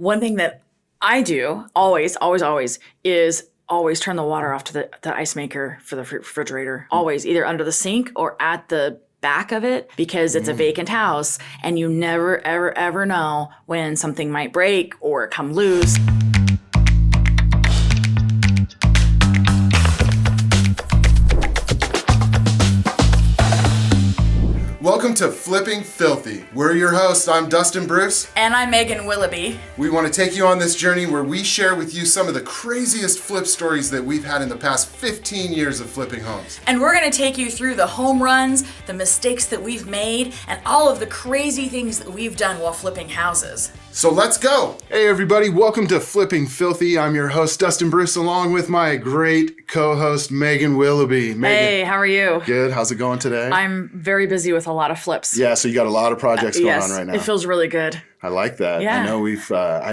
one thing that I do always, is always turn the water off to the ice maker for the refrigerator. Always, either under the sink or at the back of it, because it's a vacant house and you never, ever, ever know when something might break or come loose. Welcome to Flipping Filthy. We're your hosts. I'm Dustin Bruce. And I'm Megan Willoughby. We want to take you on this journey where we share with you some of the craziest flip stories that we've had in the past 15 years of flipping homes. And we're going to take you through the home runs, the mistakes that we've made, and all of the crazy things that we've done while flipping houses. So let's go. Hey everybody, welcome to Flipping Filthy. I'm your host, Dustin Bruce, along with my great co-host, Megan Willoughby. Megan, hey, how are you? Good. How's it going today? I'm very busy with a lot of flips. Yeah, so you got a lot of projects going on right now. It feels really good. I like that. Yeah. I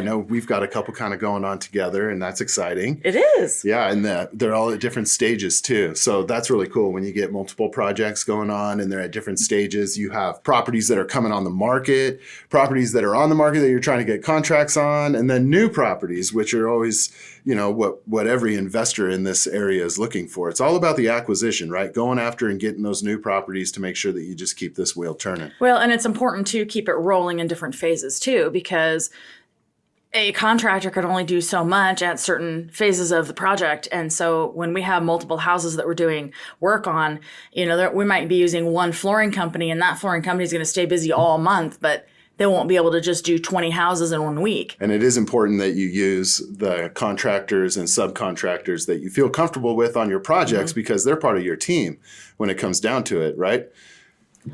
know we've got a couple kind of going on together, and that's exciting. It is. Yeah, and they're all at different stages too. So that's really cool when you get multiple projects going on and they're at different stages. You have properties that are coming on the market, properties that are on the market that you're trying to get contracts on, and then new properties, which are always, you know, what every investor in this area is looking for. It's all about the acquisition, right? Going after and getting those new properties to make sure that you just keep this wheel turning. Well, and it's important to keep it rolling in different phases too, because a contractor could only do so much at certain phases of the project. And so when we have multiple houses that we're doing work on, you know, we might be using one flooring company, and that flooring company is going to stay busy all month, but they won't be able to just do 20 houses in 1 week. And it is important that you use the contractors and subcontractors that you feel comfortable with on your projects, because they're part of your team when it comes down to it, right?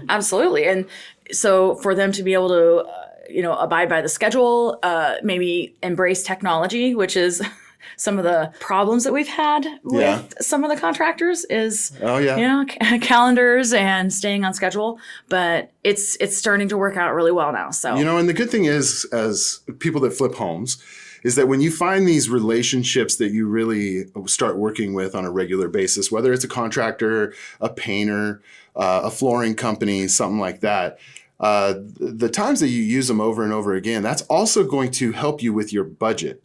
Absolutely. And so for them to be able to, abide by the schedule, maybe embrace technology, which is some of the problems that we've had with some of the contractors is, calendars and staying on schedule. But it's starting to work out really well now. So, and the good thing is, as people that flip homes, is that when you find these relationships that you really start working with on a regular basis, whether it's a contractor, a painter, a flooring company, something like that, the times that you use them over and over again, that's also going to help you with your budget,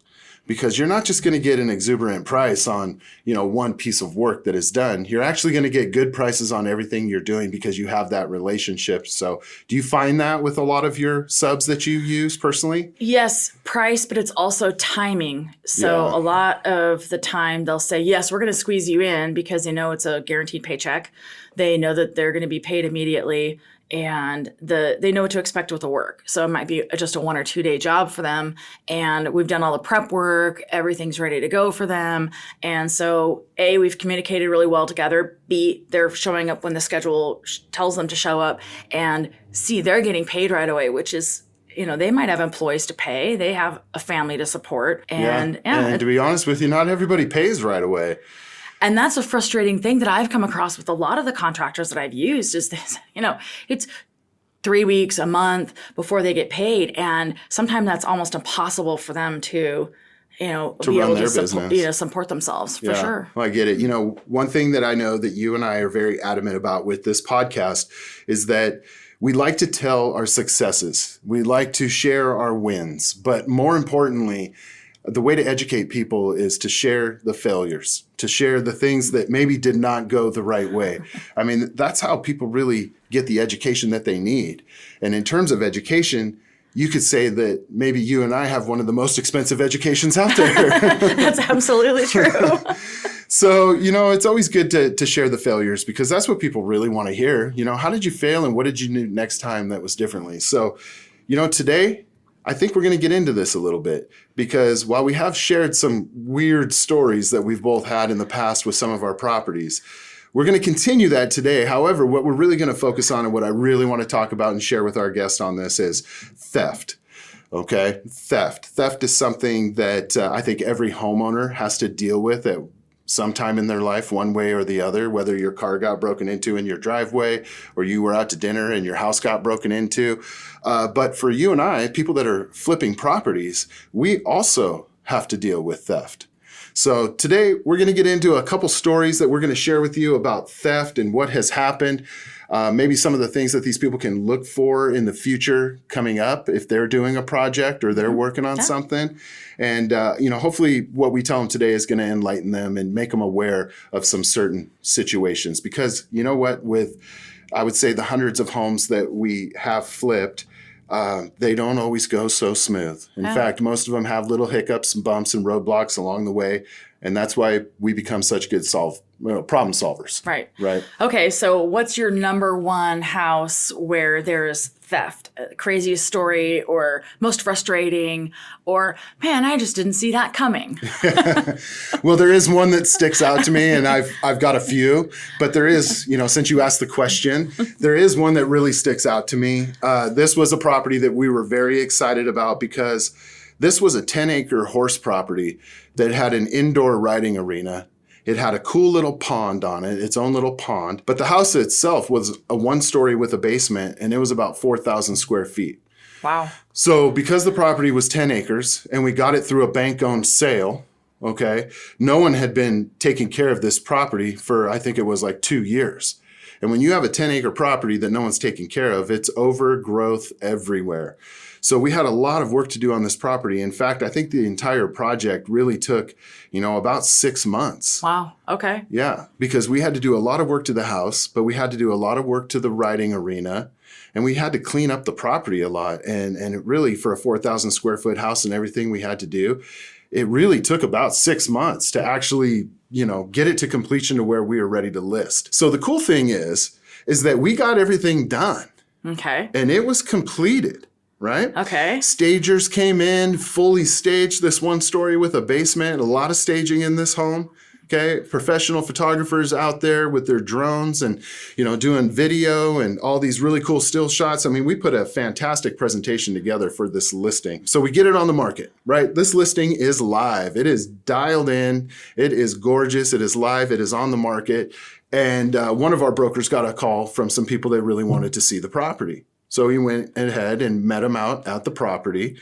because you're not just going to get an exuberant price on, one piece of work that is done. You're actually going to get good prices on everything you're doing because you have that relationship. So do you find that with a lot of your subs that you use personally? Yes, price, but it's also timing. So a lot of the time they'll say, yes, we're going to squeeze you in because they know it's a guaranteed paycheck. They know that they're going to be paid immediately. And they know what to expect with the work. So it might be just a 1 or 2 day job for them. And we've done all the prep work. Everything's ready to go for them. And so A, we've communicated really well together. B, they're showing up when the schedule tells them to show up. And C, they're getting paid right away, which is, they might have employees to pay. They have a family to support. And to be honest with you, not everybody pays right away. And that's a frustrating thing that I've come across with a lot of the contractors that I've used is this, it's 3 weeks, a month before they get paid. And sometimes that's almost impossible for them to be able to support themselves, for sure. Well, I get it. One thing that I know that you and I are very adamant about with this podcast is that we like to tell our successes. We like to share our wins. But more importantly, the way to educate people is to share the failures, to share the things that maybe did not go the right way. I mean, that's how people really get the education that they need. And in terms of education, you could say that maybe you and I have one of the most expensive educations out there. That's absolutely true. So, it's always good to share the failures, because that's what people really want to hear. How did you fail and what did you do next time that was differently? So, today, I think we're going to get into this a little bit, because while we have shared some weird stories that we've both had in the past with some of our properties, we're going to continue that today. However, what we're really going to focus on and what I really want to talk about and share with our guest on this is theft. Okay? Theft. Theft is something that I think every homeowner has to deal with at sometime in their life, one way or the other, whether your car got broken into in your driveway or you were out to dinner and your house got broken into. But for you and I, people that are flipping properties, we also have to deal with theft. So today we're going to get into a couple stories that we're going to share with you about theft and what has happened. Maybe some of the things that these people can look for in the future coming up if they're doing a project or they're working on something. And, hopefully what we tell them today is going to enlighten them and make them aware of some certain situations. Because you know what, with, I would say, the hundreds of homes that we have flipped, they don't always go so smooth. In fact, most of them have little hiccups and bumps and roadblocks along the way. And that's why we become such good problem solvers. Right. Right. Okay, so what's your number one house where there's theft? Craziest story or most frustrating or, man, I just didn't see that coming. Well, there is one that sticks out to me, and I've got a few, but there is, since you asked the question, there is one that really sticks out to me. This was a property that we were very excited about because this was a 10-acre horse property that had an indoor riding arena. It had a cool little pond on it, its own little pond. But the house itself was a one-story with a basement, and it was about 4,000 square feet. Wow. So because the property was 10 acres and we got it through a bank-owned sale, okay, no one had been taking care of this property for, I think it was like 2 years. And when you have a 10-acre property that no one's taking care of, it's overgrowth everywhere. So we had a lot of work to do on this property. In fact, I think the entire project really took, about 6 months. Wow. Okay. Yeah, because we had to do a lot of work to the house, but we had to do a lot of work to the riding arena, and we had to clean up the property a lot. And it really, for a 4,000 square foot house and everything we had to do, it really took about 6 months to actually, get it to completion to where we were ready to list. So the cool thing is that we got everything done. Okay. And it was completed. Right? Okay. Stagers came in, fully staged this one story with a basement, a lot of staging in this home. Okay. Professional photographers out there with their drones and, doing video and all these really cool still shots. I mean, we put a fantastic presentation together for this listing. So we get it on the market, right? This listing is live. It is dialed in. It is gorgeous. It is live. It is on the market. And one of our brokers got a call from some people that really wanted to see the property. So he went ahead and met them out at the property.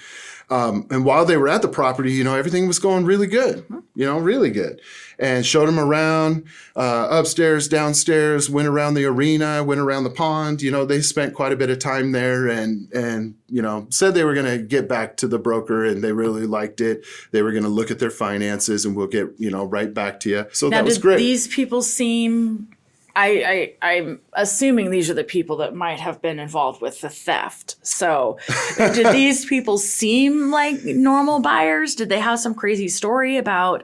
And while they were at the property, everything was going really good, really good. And showed them around, upstairs, downstairs, went around the arena, went around the pond. They spent quite a bit of time there and said they were going to get back to the broker and they really liked it. They were going to look at their finances and we'll get, right back to you. So now, that was great. These people seem... I'm assuming these are the people that might have been involved with the theft. So did these people seem like normal buyers? Did they have some crazy story about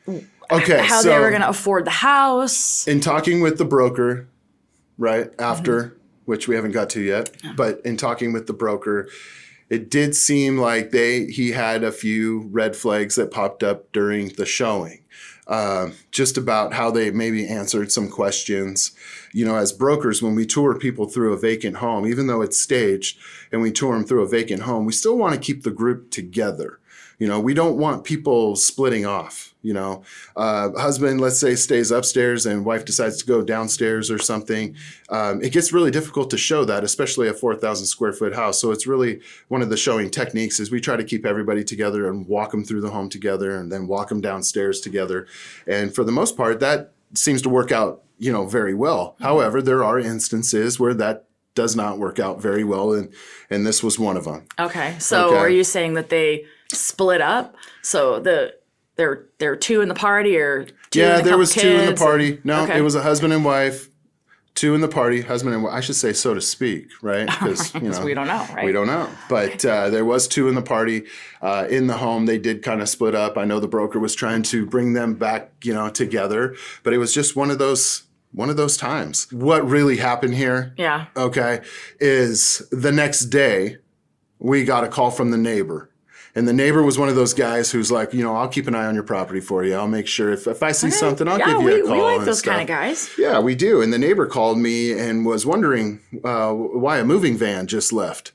how they were going to afford the house? In talking with the broker, right, after, which we haven't got to yet, but in talking with the broker, it did seem like he had a few red flags that popped up during the showing. Just about how they maybe answered some questions. As brokers, when we tour people through a vacant home, even though it's staged and we tour them through a vacant home, we still want to keep the group together. We don't want people splitting off. Husband, let's say, stays upstairs and wife decides to go downstairs or something. It gets really difficult to show that, especially a 4,000 square foot house. So it's really one of the showing techniques is we try to keep everybody together and walk them through the home together and then walk them downstairs together. And for the most part, that seems to work out, very well. However, there are instances where that does not work out very well. And this was one of them. Okay. So are you saying that they split up? So there are two in the party or two there was kids two in the party. No, okay. It was a husband and wife, two in the party, husband and wife. I should say, so to speak, right? Because we don't know, right? We don't know. But there was two in the party in the home. They did kind of split up. I know the broker was trying to bring them back, together, but it was just one of those times. What really happened here? Yeah. Okay, is the next day we got a call from the neighbor. And the neighbor was one of those guys who's like, I'll keep an eye on your property for you. I'll make sure if I see something, I'll give you a call. We like those kind of guys. Yeah, we do. And the neighbor called me and was wondering why a moving van just left.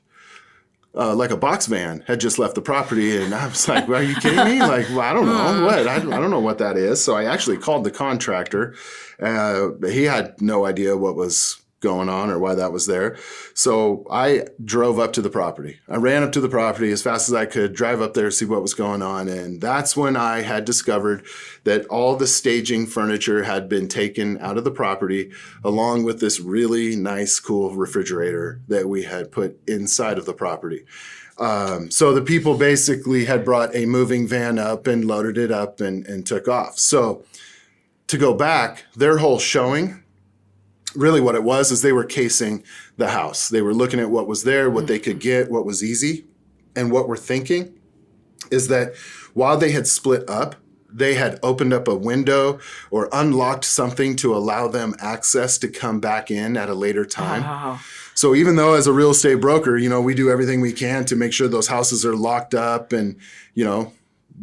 Like a box van had just left the property. And I was like, well, are you kidding me? Like, well, I don't know what. I don't know what that is. So I actually called the contractor. He had no idea what was going on or why that was there. So I drove up to the property. I ran up to the property as fast as I could, drive up there, see what was going on. And that's when I had discovered that all the staging furniture had been taken out of the property, along with this really nice, cool refrigerator that we had put inside of the property. So the people basically had brought a moving van up and loaded it up and took off. So to go back, their whole showing, really what it was is they were casing the house. They were looking at what was there, what they could get, what was easy. And what we're thinking is that while they had split up, they had opened up a window or unlocked something to allow them access to come back in at a later time. Oh. So even though as a real estate broker, we do everything we can to make sure those houses are locked up and,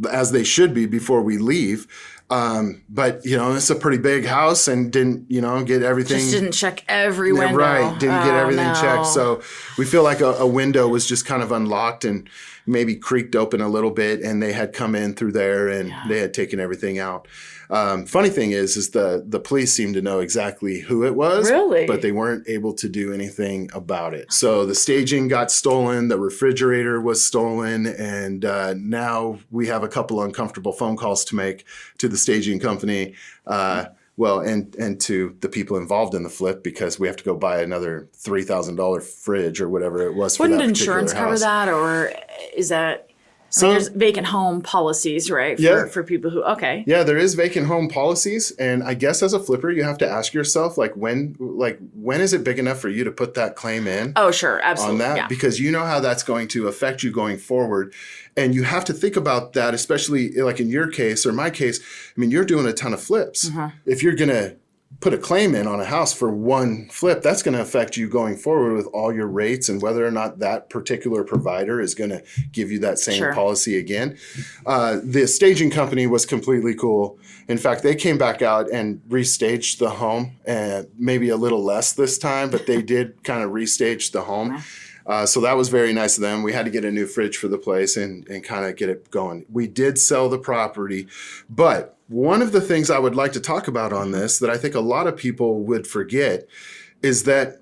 as they should be before we leave. But it's a pretty big house and didn't, get everything. Just didn't check every window. Right. Didn't get everything no. checked. So we feel like a window was just kind of unlocked and maybe creaked open a little bit, and they had come in through there and they had taken everything out. Funny thing is the police seemed to know exactly who it was, Really? But they weren't able to do anything about it. So the staging got stolen, the refrigerator was stolen, and now we have a couple uncomfortable phone calls to make to the staging company. And to the people involved in the flip, because we have to go buy another $3,000 fridge or whatever it was. Wouldn't for that insurance particular cover house. that, or is that? So there's vacant home policies, right? For people who Yeah, there is vacant home policies, and I guess as a flipper, you have to ask yourself when is it big enough for you to put that claim in? Oh, sure, absolutely. On that, yeah. because how that's going to affect you going forward. And you have to think about that, especially like in your case or my case. I mean, you're doing a ton of flips. Mm-hmm. If you're going to put a claim in on a house for one flip, that's going to affect you going forward with all your rates and whether or not that particular provider is going to give you that same policy again. The staging company was completely cool. In fact, they came back out and restaged the home, and maybe a little less this time, but they did kind of restage the home. So that was very nice of them. We had to get a new fridge for the place and kind of get it going. We did sell the property, but one of the things I would like to talk about on this that I think a lot of people would forget is that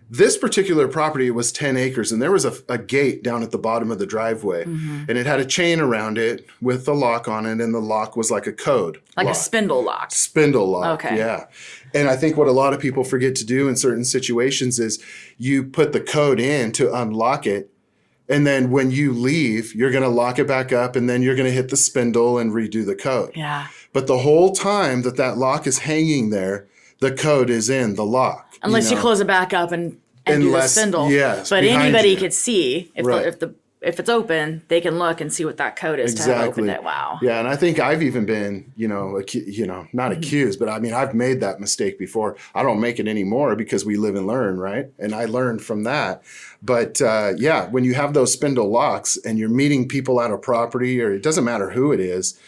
this particular property was 10 acres, and there was a gate down at the bottom of the driveway, and it had a chain around it with a lock on it, and the lock was like a code. Like lock. a spindle lock. Spindle lock, Okay. yeah. And I think what a lot of people forget to do in certain situations is you put the code in to unlock it, and then when you leave, you're going to lock it back up, and then you're going to hit the spindle and redo the code. Yeah. But the whole time that lock is hanging there, the code is in the lock. Unless you close it back up and do the spindle. Yes, but behind anybody you. could see if it's open, they can look and see what that code is to have opened it. Wow. Yeah, and I think I've even been, not accused, but I mean, I've made that mistake before. I don't make it anymore because we live and learn, right? And I learned from that. But when you have those spindle locks and you're meeting people at a property, or it doesn't matter who it is,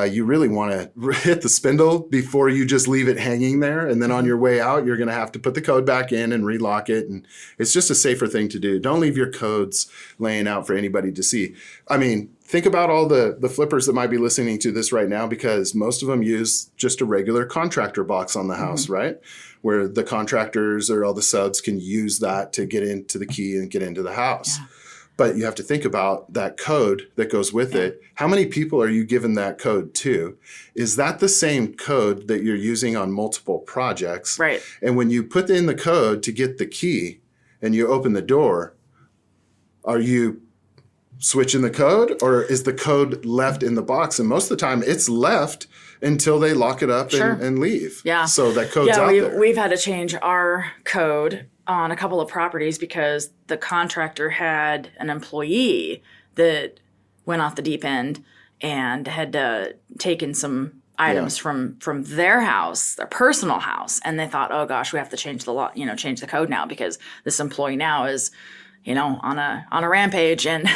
you really want to hit the spindle before you just leave it hanging there. And then on your way out, you're going to have to put the code back in and relock it. And it's just a safer thing to do. Don't leave your codes laying out for anybody to see. I mean, think about all the flippers that might be listening to this right now, because most of them use just a regular contractor box on the house, right? Where the contractors or all the subs can use that to get into the key and get into the house. Yeah. But you have to think about that code that goes with it. How many people are you giving that code to? Is that the same code that you're using on multiple projects? Right. And when you put in the code to get the key and you open the door, are you switching the code, or is the code left in the box? And most of the time it's left until they lock it up and leave. Yeah. So that code's out there. We've had to change our code on a couple of properties because the contractor had an employee that went off the deep end and had taken some items from their house, their personal house, and they thought, oh gosh, we have to change the change the code now because this employee now is on a rampage. And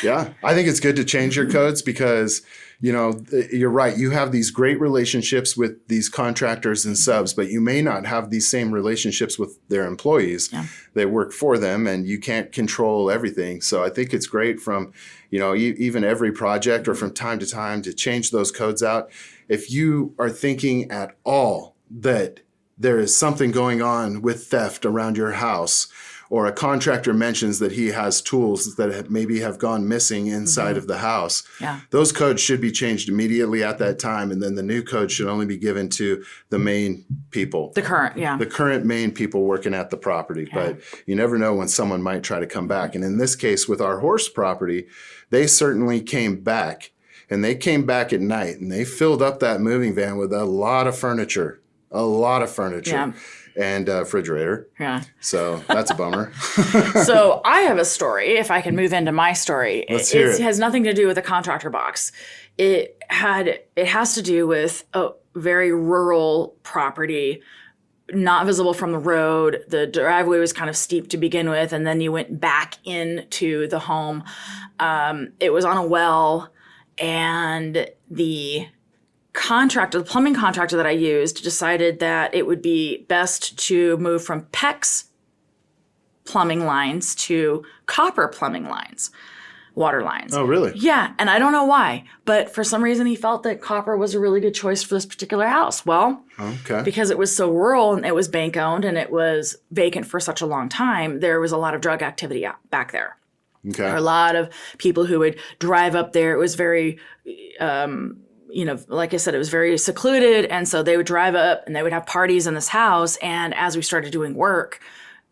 yeah, I think it's good to change your codes because you're right. You have these great relationships with these contractors and subs, but you may not have these same relationships with their employees that work for them, and you can't control everything. So I think it's great from, even every project or from time to time to change those codes out. If you are thinking at all that there is something going on with theft around your house, or a contractor mentions that he has tools that maybe have gone missing inside of the house, those codes should be changed immediately at that time. And then the new code should only be given to the main people. The current main people working at the property. But you never know when someone might try to come back. And in this case, with our horse property, they certainly came back. And they came back at night, and they filled up that moving van with a lot of furniture. And a refrigerator. Yeah. So that's a bummer. So I have a story, if I can move into my story. Let's hear it. It has nothing to do with the contractor box. It has to do with a very rural property, not visible from the road. The driveway was kind of steep to begin with, and then you went back into the home. It was on a well, and the plumbing contractor that I used decided that it would be best to move from PEX plumbing lines to copper plumbing lines, water lines. Oh, really? Yeah, and I don't know why, but for some reason he felt that copper was a really good choice for this particular house. Well, because it was so rural and it was bank owned and it was vacant for such a long time, there was a lot of drug activity back there. Okay. There were a lot of people who would drive up there. It was very like I said, it was very secluded. And so they would drive up and they would have parties in this house. And as we started doing work,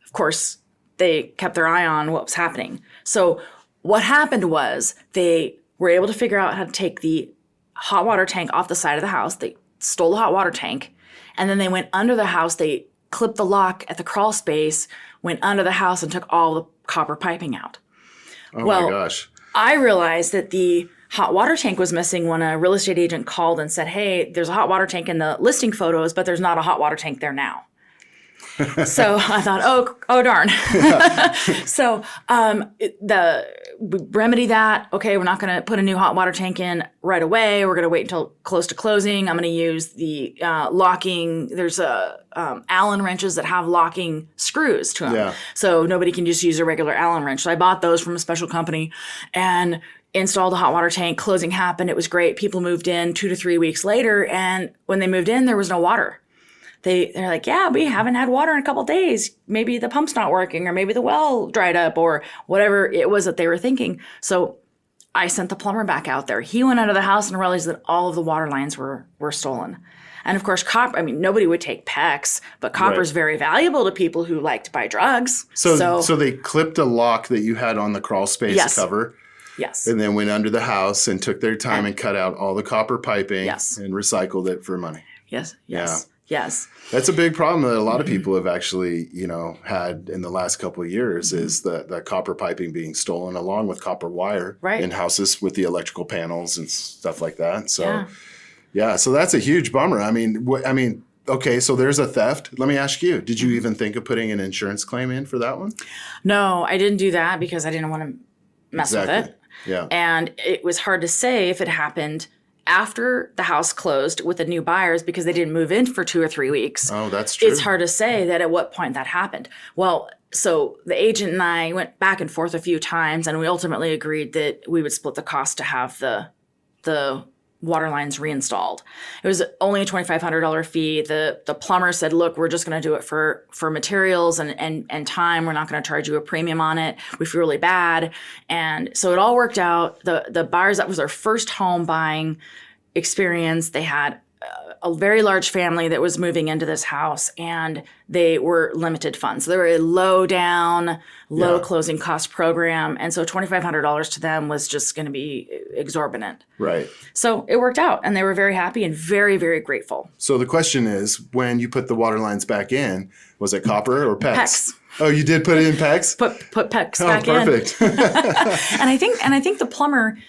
of course, they kept their eye on what was happening. So what happened was they were able to figure out how to take the hot water tank off the side of the house. They stole the hot water tank. And then they went under the house. They clipped the lock at the crawl space, went under the house and took all the copper piping out. Oh my gosh. I realized that the hot water tank was missing when a real estate agent called and said, hey, there's a hot water tank in the listing photos, but there's not a hot water tank there now. So I thought, oh darn. So we remedy that. Okay, we're not going to put a new hot water tank in right away. We're going to wait until close to closing. I'm going to use the locking. There's Allen wrenches that have locking screws to them. Yeah. So nobody can just use a regular Allen wrench. So I bought those from a special company and installed a hot water tank. Closing happened. It was great. People moved in 2 to 3 weeks later. And when they moved in, there was no water. They're like, yeah, we haven't had water in a couple of days. Maybe the pump's not working, or maybe the well dried up, or whatever it was that they were thinking. So I sent the plumber back out there. He went out of the house and realized that all of the water lines were stolen. And of course, copper, nobody would take PEX, but copper is very valuable to people who like to buy drugs. So they clipped a lock that you had on the crawl space cover. Yes. And then went under the house and took their time and cut out all the copper piping and recycled it for money. Yes. Yeah. Yes. That's a big problem that a lot of people have actually, had in the last couple of years is the copper piping being stolen along with copper wire in houses with the electrical panels and stuff like that. So, so that's a huge bummer. Okay, so there's a theft. Let me ask you, did you even think of putting an insurance claim in for that one? No, I didn't do that because I didn't want to mess with it. Yeah. And it was hard to say if it happened after the house closed with the new buyers because they didn't move in for 2 or 3 weeks. Oh, that's true. It's hard to say that at what point that happened. Well, so the agent and I went back and forth a few times, and we ultimately agreed that we would split the cost to have the water lines reinstalled. It was only a $2,500 fee. The plumber said, look, we're just going to do it for materials and time. We're not going to charge you a premium on it. We feel really bad. And so it all worked out. The buyers, that was their first home buying experience. They had a very large family that was moving into this house, and they were limited funds. So they were a low closing cost program. And so $2,500 to them was just going to be exorbitant. Right. So it worked out, and they were very happy and very, very grateful. So the question is, when you put the water lines back in, was it copper or PEX? PEX. Oh, you did put it in PEX? Put PEX back in. Perfect. And I think the plumber,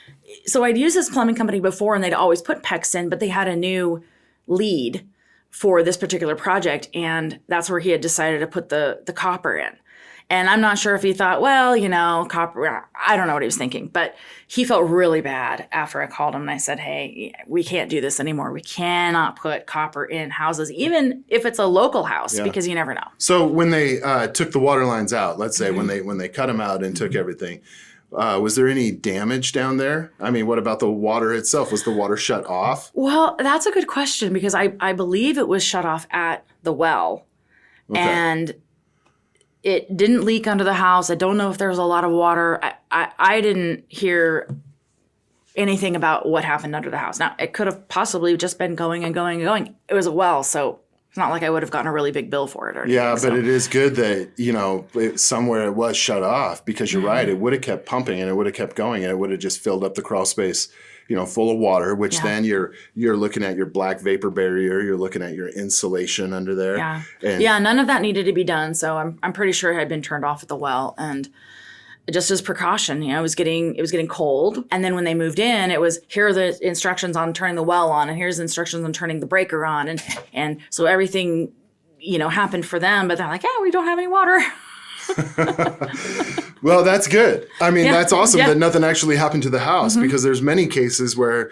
so I'd used this plumbing company before, and they'd always put PEX in, but they had a new lead for this particular project, and that's where he had decided to put the copper in. And I'm not sure if he thought, copper, I don't know what he was thinking, but he felt really bad after I called him and I said, hey, we can't do this anymore. We cannot put copper in houses, even if it's a local house, because you never know. So when they took the water lines out, let's say when they cut them out and took everything, Was there any damage down there? I mean, what about the water itself? Was the water shut off? Well, that's a good question because I believe it was shut off at the well. Okay. And it didn't leak under the house. I don't know if there was a lot of water. I didn't hear anything about what happened under the house. Now, it could have possibly just been going and going and going. It was a well, so it's not like I would have gotten a really big bill for it or anything. Yeah, but it is good that, somewhere it was shut off because you're right. It would have kept pumping and it would have kept going and it would have just filled up the crawl space, full of water, which then you're looking at your black vapor barrier. You're looking at your insulation under there. Yeah. And None of that needed to be done. So I'm pretty sure it had been turned off at the well. And just as precaution, it was getting cold. And then when they moved in, it was, here are the instructions on turning the well on, and here's the instructions on turning the breaker on. And so everything, happened for them, but they're like, we don't have any water. Well, that's good. I mean, that's awesome Yeah. that nothing actually happened to the house because there's many cases where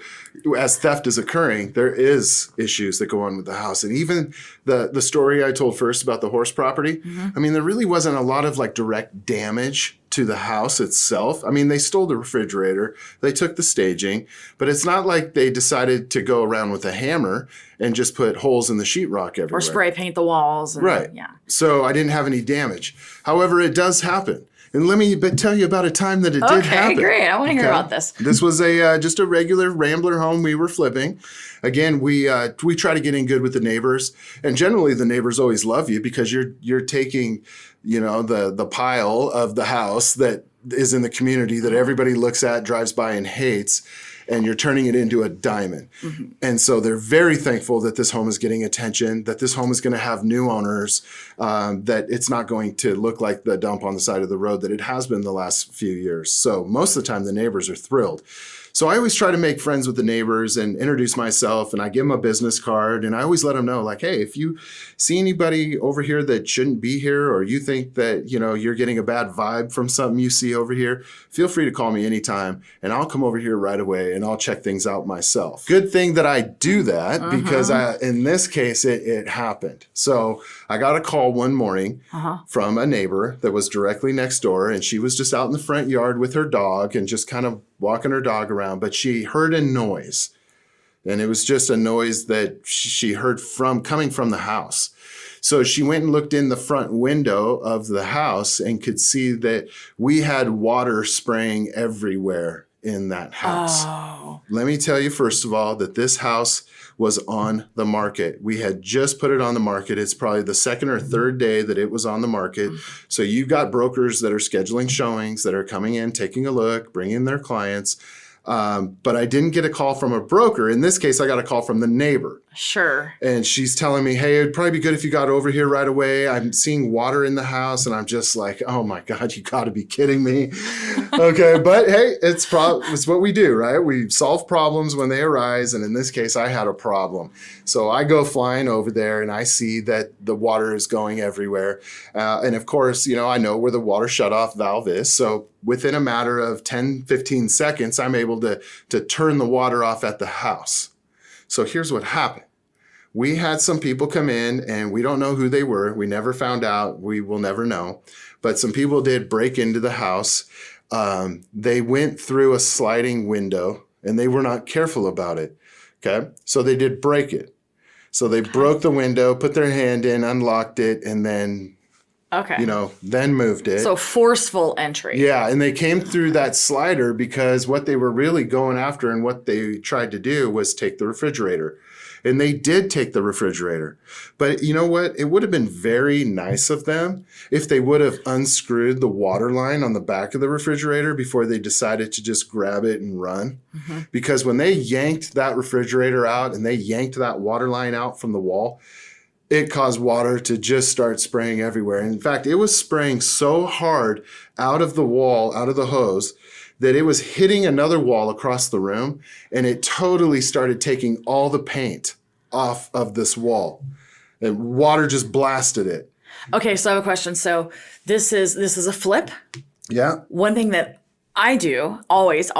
as theft is occurring, there is issues that go on with the house. And even the story I told first about the horse property, I mean, there really wasn't a lot of direct damage to the house itself. I mean, they stole the refrigerator, they took the staging, but it's not like they decided to go around with a hammer and just put holes in the sheetrock everywhere. Or spray paint the walls. And, Right. Yeah. So I didn't have any damage. However, it does happen. And let me tell you about a time that it did happen. Okay, great. I want to hear about this. This was just a regular Rambler home we were flipping. Again, we try to get in good with the neighbors, and generally the neighbors always love you because you're taking, the pile of the house that is in the community that everybody looks at, drives by, and hates, and you're turning it into a diamond. And so they're very thankful that this home is getting attention, that this home is going to have new owners, that it's not going to look like the dump on the side of the road that it has been the last few years. So most of the time the neighbors are thrilled. So I always try to make friends with the neighbors and introduce myself, and I give them a business card, and I always let them know, hey, if you see anybody over here that shouldn't be here, or you think that, you're getting a bad vibe from something you see over here, feel free to call me anytime, and I'll come over here right away, and I'll check things out myself. Good thing that I do that because in this case, it happened. So I got a call one morning from a neighbor that was directly next door, and she was just out in the front yard with her dog and just kind of walking her dog around, but she heard a noise, and it was just a noise that she heard coming from the house. So she went and looked in the front window of the house and could see that we had water spraying everywhere in that house. Oh. Let me tell you, first of all, that this house was on the market. We had just put it on the market. It's probably the second or third day that it was on the market. So you've got brokers that are scheduling showings, that are coming in, taking a look, bringing their clients. But I didn't get a call from a broker. In this case, I got a call from the neighbor. Sure. And she's telling me, hey, it'd probably be good if you got over here right away. I'm seeing water in the house. And I'm just like, oh my God, you got to be kidding me. Okay. But hey, it's what we do, right? We solve problems when they arise. And in this case, I had a problem. So I go flying over there and I see that the water is going everywhere. And of course, I know where the water shutoff valve is. So within a matter of 10, 15 seconds, I'm able to turn the water off at the house. So here's what happened. We had some people come in, and we don't know who they were. We never found out. We will never know. But some people did break into the house. They went through a sliding window, and they were not careful about it. Okay? So they did break it. So they broke the window, put their hand in, unlocked it, and then then moved it. So forceful entry. Yeah, and they came through that slider because what they were really going after and what they tried to do was take the refrigerator. And they did take the refrigerator. But you know what? It would have been very nice of them if they would have unscrewed the water line on the back of the refrigerator before they decided to just grab it and run. Because when they yanked that refrigerator out and they yanked that water line out from the wall, it caused water to just start spraying everywhere. In fact, it was spraying so hard out of the wall, out of the hose, that it was hitting another wall across the room, and it totally started taking all the paint off of this wall. And water just blasted it. Okay, so I have a question. So this is a flip. Yeah. One thing that I do always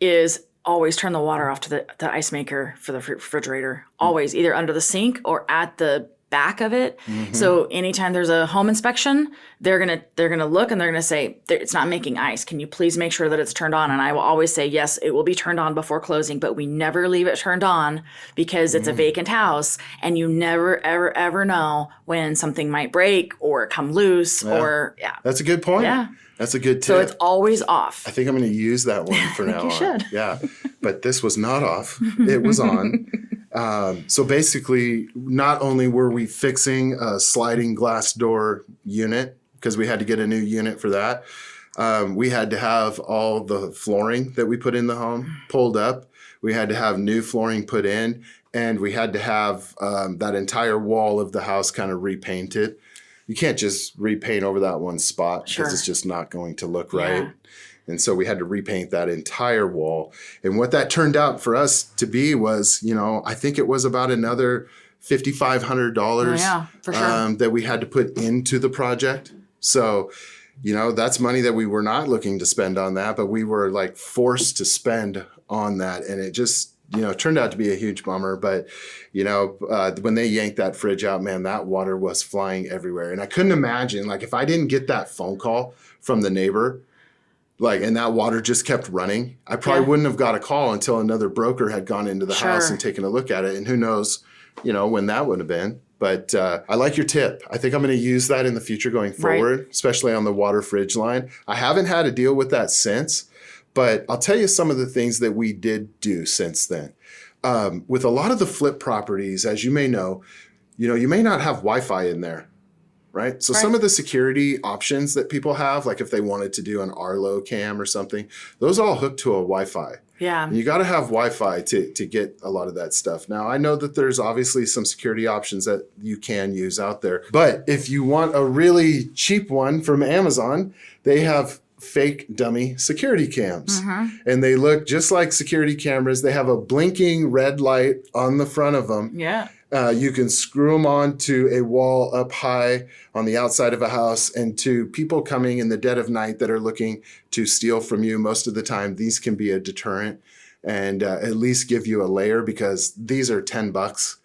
is always turn the water off to the ice maker for the refrigerator. Always, either under the sink or at the back of it. So anytime there's a home inspection, they're gonna look and they're gonna say, it's not making ice. Can you please make sure that it's turned on? And I will always say, yes, it will be turned on before closing, but we never leave it turned on because it's a vacant house and you never, ever, ever know when something might break or come loose or That's a good point. Yeah. That's a good tip. So it's always off. I think I'm going to use that one for now on. You should. Yeah. But this was not off. It was on. So basically, not only were we fixing a sliding glass door unit, because we had to get a new unit for that, we had to have all the flooring that we put in the home pulled up. We had to have new flooring put in, and we had to have that entire wall of the house kind of repainted. You can't just repaint over that one spot because it's just not going to look right. Yeah. And so we had to repaint that entire wall. And what that turned out for us to be was, I think it was about another $5,500 for sure. that we had to put into the project. So, that's money that we were not looking to spend on that, but we were like forced to spend on that. And it just, turned out to be a huge bummer. But, when they yanked that fridge out, man, that water was flying everywhere. And I couldn't imagine, like, if I didn't get that phone call from the neighbor, and that water just kept running, I probably wouldn't have got a call until another broker had gone into the house and taken a look at it. And who knows, when that would have been. But I like your tip. I think I'm going to use that in the future going forward, especially on the water fridge line. I haven't had to deal with that since. But I'll tell you some of the things that we did do since then. With a lot of the flip properties, as you may know, you may not have Wi-Fi in there, right? So some of the security options that people have, like if they wanted to do an Arlo cam or something, those all hook to a Wi-Fi. Yeah. And you got to have Wi-Fi to get a lot of that stuff. Now, I know that there's obviously some security options that you can use out there. But if you want a really cheap one from Amazon, they have fake dummy security cams. And they look just like security cameras. They have a blinking red light on the front of them. Yeah. You can screw them onto a wall up high on the outside of a house, and to people coming in the dead of night that are looking to steal from you, most of the time, these can be a deterrent and at least give you a layer, because these are $10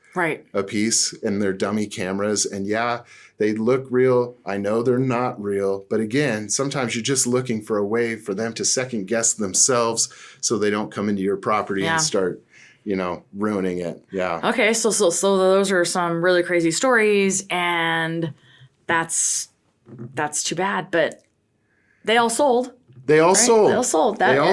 a piece and they're dummy cameras. And they look real. I know they're not real. But again, sometimes you're just looking for a way for them to second guess themselves so they don't come into your property and start ruining it. Yeah. Okay. So those are some really crazy stories, and that's too bad, but they all sold. They all sold. They all sold. That's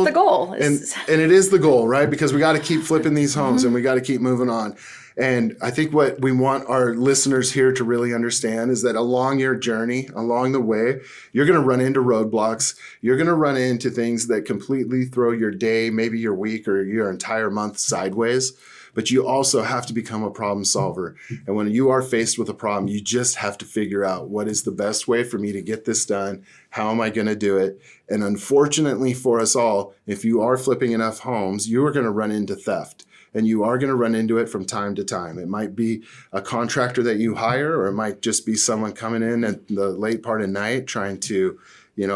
the goal. And it is the goal, right? Because we got to keep flipping these homes and we got to keep moving on. And I think what we want our listeners here to really understand is that along your journey, along the way, you're going to run into roadblocks. You're going to run into things that completely throw your day, maybe your week or your entire month sideways. But you also have to become a problem solver. And when you are faced with a problem, you just have to figure out, what is the best way for me to get this done? How am I going to do it? And unfortunately for us all, if you are flipping enough homes, you are going to run into theft. And you are going to run into it from time to time. It might be a contractor that you hire, or it might just be someone coming in at the late part of night trying to,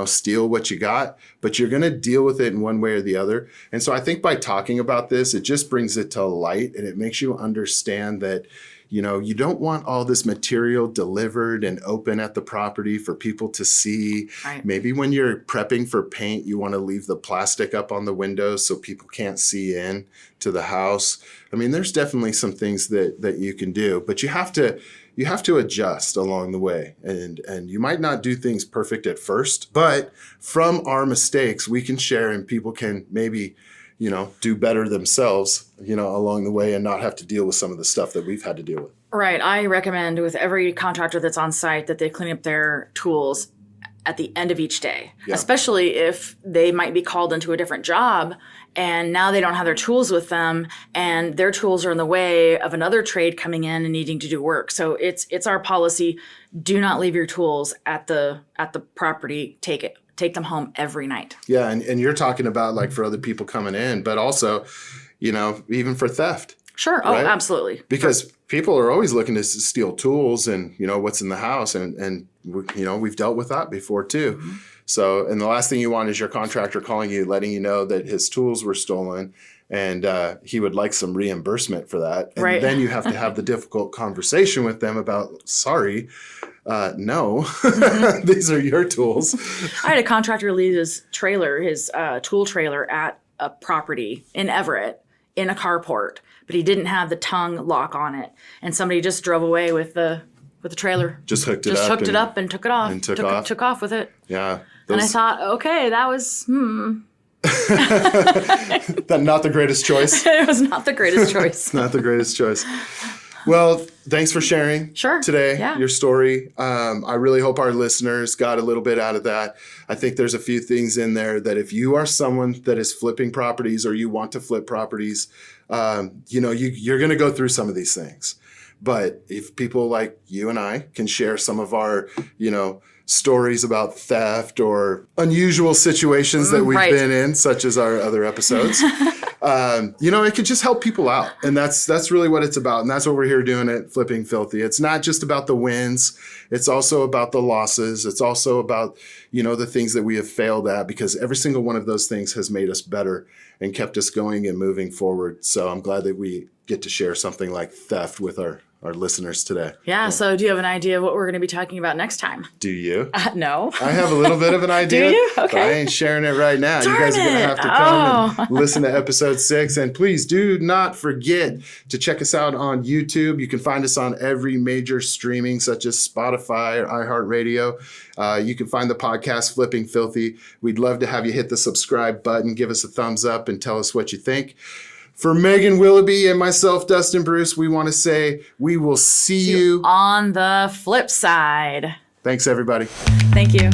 steal what you got. But you're going to deal with it in one way or the other. And so I think by talking about this, it just brings it to light, and it makes you understand that, you don't want all this material delivered and open at the property for people to see. Right. Maybe when you're prepping for paint, you want to leave the plastic up on the windows so people can't see in to the house. I mean, there's definitely some things that you can do, but you have to adjust along the way. And you might not do things perfect at first, but from our mistakes, we can share, and people can maybe do better themselves, along the way, and not have to deal with some of the stuff that we've had to deal with. Right. I recommend with every contractor that's on site that they clean up their tools at the end of each day, especially if they might be called into a different job and now they don't have their tools with them and their tools are in the way of another trade coming in and needing to do work. So it's our policy. Do not leave your tools at the property. Take them home every night. Yeah. And you're talking about like for other people coming in, but also, even for theft. Sure. Right? Oh, absolutely. Because people are always looking to steal tools and, what's in the house. And we've dealt with that before too. Mm-hmm. So, and the last thing you want is your contractor calling you, letting you know that his tools were stolen, and he would like some reimbursement for that. And Right. then you have to have the difficult conversation with them about, sorry, no, these are your tools. I had a contractor leave his trailer, his tool trailer, at a property in Everett in a carport, but he didn't have the tongue lock on it, and somebody just drove away with the trailer. Just hooked it Just up. hooked it up and took it off. And took off. Took off with it. Yeah. And I thought, okay, that was That not the greatest choice. it was not the greatest choice. Not the greatest choice. Well, thanks for sharing today, Yeah. your story. I really hope our listeners got a little bit out of that. I think there's a few things in there that if you are someone that is flipping properties or you want to flip properties, you're going to go through some of these things. But if people like you and I can share some of our, stories about theft or unusual situations that we've been in, such as our other episodes, it could just help people out. And that's really what it's about. And that's what we're here doing at Flipping Filthy. It's not just about the wins. It's also about the losses. It's also about, the things that we have failed at, because every single one of those things has made us better and kept us going and moving forward. So I'm glad that we get to share something like theft with our listeners today. Yeah. So do you have an idea of what we're going to be talking about next time? Do you? No. I have a little bit of an idea. Do you? But Okay. I ain't sharing it right now. Darn you guys are going to have to come and Oh. listen to episode 6. And please do not forget to check us out on YouTube. You can find us on every major streaming, such as Spotify or iHeartRadio. You can find the podcast Flipping Filthy. We'd love to have you hit the subscribe button, give us a thumbs up, and tell us what you think. For Megan Willoughby and myself, Dustin Bruce, we want to say we will see you on the flip side. Thanks, everybody. Thank you.